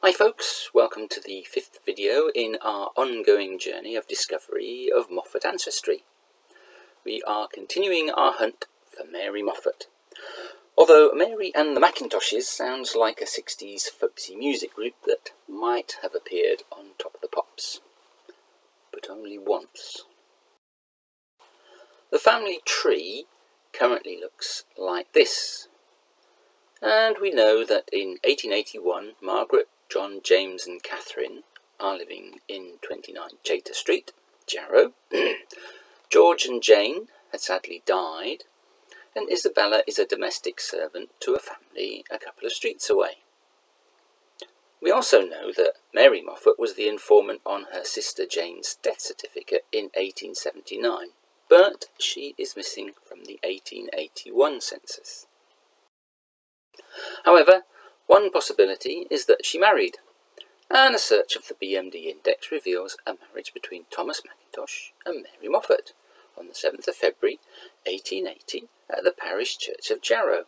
Hi folks, welcome to the 5th video in our ongoing journey of discovery of Moffett ancestry. We are continuing our hunt for Mary Moffett. Although Mary and the Macintoshes sounds like a 60s folksy music group that might have appeared on Top of the Pops, but only once. The family tree currently looks like this, and we know that in 1881 Margaret, John, James and Catherine are living in 29 Chater Street, Jarrow. George and Jane had sadly died, and Isabella is a domestic servant to a family a couple of streets away. We also know that Mary Moffett was the informant on her sister Jane's death certificate in 1879, but she is missing from the 1881 census. However, one possibility is that she married, and a search of the BMD index reveals a marriage between Thomas Mackintosh and Mary Moffett on the 7th of February 1880 at the parish church of Jarrow.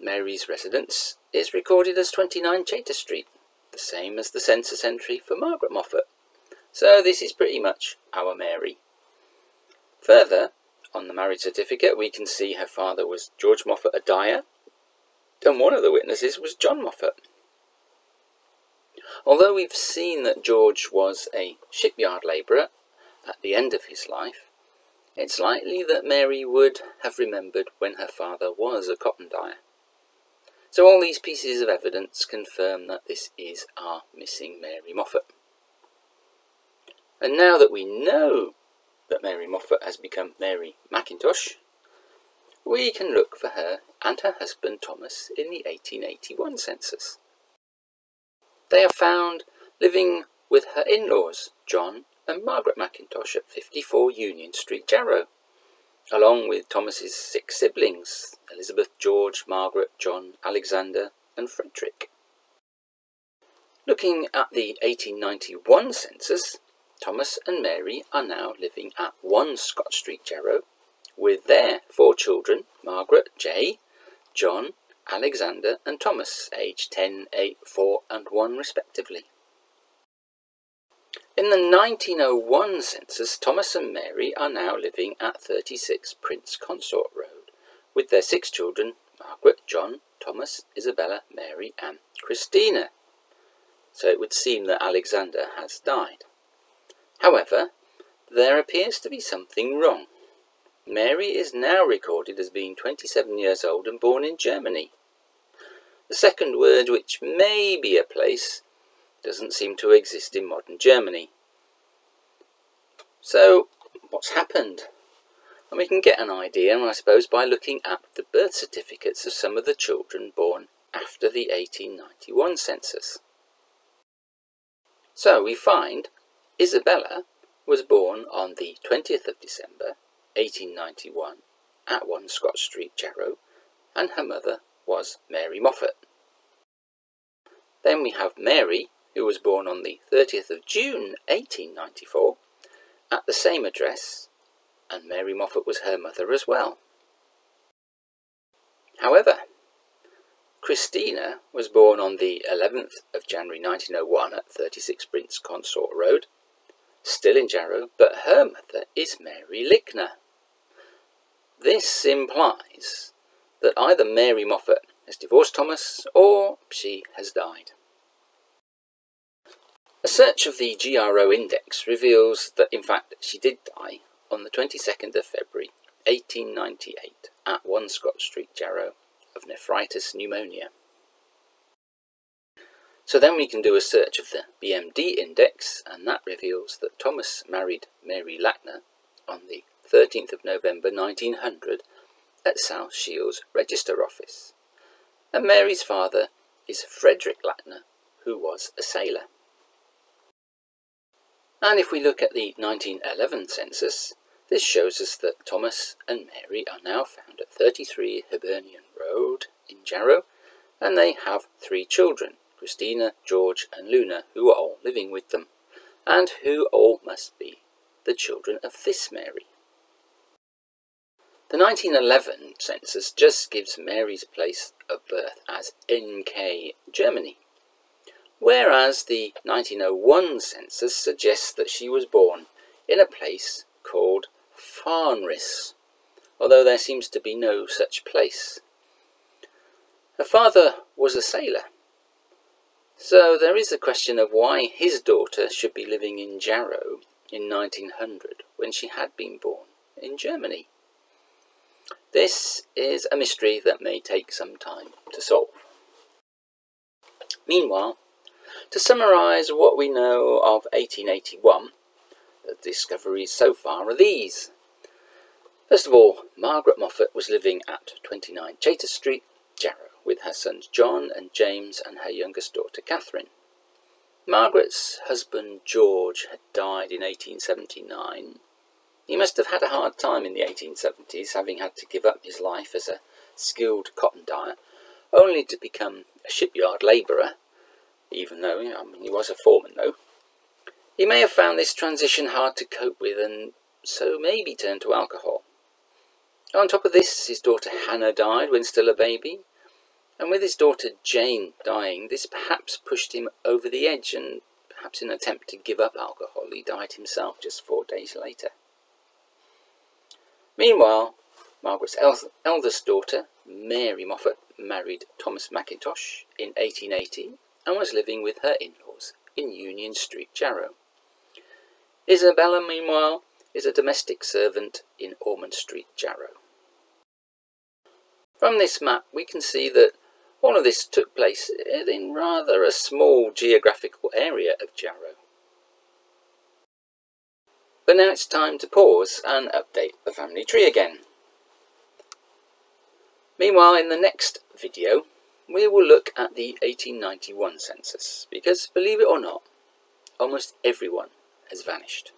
Mary's residence is recorded as 29 Chater Street, the same as the census entry for Margaret Moffett, so this is pretty much our Mary. Further, on the marriage certificate we can see her father was George Moffett, a dyer, and one of the witnesses was John Moffett. Although we've seen that George was a shipyard labourer at the end of his life, it's likely that Mary would have remembered when her father was a cotton dyer. So all these pieces of evidence confirm that this is our missing Mary Moffett. And now that we know that Mary Moffett has become Mary Mackintosh, we can look for her and her husband Thomas in the 1881 census. They are found living with her in-laws, John and Margaret Mackintosh, at 54 Union Street, Jarrow, along with Thomas's 6 siblings, Elizabeth, George, Margaret, John, Alexander and Frederick. Looking at the 1891 census, Thomas and Mary are now living at 1 Scott Street, Jarrow, with their 4 children, Margaret, J, John, Alexander and Thomas, aged 10, 8, 4 and 1 respectively. In the 1901 census, Thomas and Mary are now living at 36 Prince Consort Road, with their 6 children, Margaret, John, Thomas, Isabella, Mary and Christina. So it would seem that Alexander has died. However, there appears to be something wrong. Mary is now recorded as being 27 years old and born in Germany. The second word, which may be a place, doesn't seem to exist in modern Germany. So, what's happened? And we can get an idea, I suppose, by looking at the birth certificates of some of the children born after the 1891 census. So we find Isabella was born on the 20th of December 1891 at 1 Scott Street, Jarrow, and her mother was Mary Moffett. Then we have Mary, who was born on the 30th of June 1894 at the same address, and Mary Moffett was her mother as well. However, Christina was born on the 11th of January 1901 at 36 Prince Consort Road, still in Jarrow, but her mother is Mary Lickner. This implies that either Mary Moffett has divorced Thomas or she has died. A search of the GRO index reveals that in fact she did die on the 22nd of February 1898 at 1 Scott Street, Jarrow, of nephritis pneumonia. So then we can do a search of the BMD index, and that reveals that Thomas married Mary Lackner on the 13th of November 1900 at South Shields Register Office, and Mary's father is Frederick Lackner, who was a sailor. And if we look at the 1911 census, this shows us that Thomas and Mary are now found at 33 Hibernian Road in Jarrow, and they have 3 children, Christina, George and Luna, who are all living with them, and who all must be the children of this Mary. The 1911 census just gives Mary's place of birth as NK, Germany, whereas the 1901 census suggests that she was born in a place called Farnris, although there seems to be no such place. Her father was a sailor, so there is a question of why his daughter should be living in Jarrow in 1900 when she had been born in Germany. This is a mystery that may take some time to solve. Meanwhile, to summarise what we know of 1881, the discoveries so far are these. First of all, Margaret Moffett was living at 29 Chater Street, Jarrow, with her sons John and James and her youngest daughter Catherine. Margaret's husband George had died in 1879. He must have had a hard time in the 1870s, having had to give up his life as a skilled cotton dyer, only to become a shipyard labourer, even though he was a foreman though. He may have found this transition hard to cope with and so maybe turned to alcohol. On top of this, his daughter Hannah died when still a baby, and with his daughter Jane dying, this perhaps pushed him over the edge, and perhaps in an attempt to give up alcohol, he died himself just 4 days later. Meanwhile, Margaret's eldest daughter, Mary Moffett, married Thomas Mackintosh in 1880 and was living with her in-laws in Union Street, Jarrow. Isabella, meanwhile, is a domestic servant in Ormond Street, Jarrow. From this map we can see that all of this took place in rather a small geographical area of Jarrow. But now it's time to pause and update the family tree again. Meanwhile, in the next video, we will look at the 1891 census, because believe it or not, almost everyone has vanished.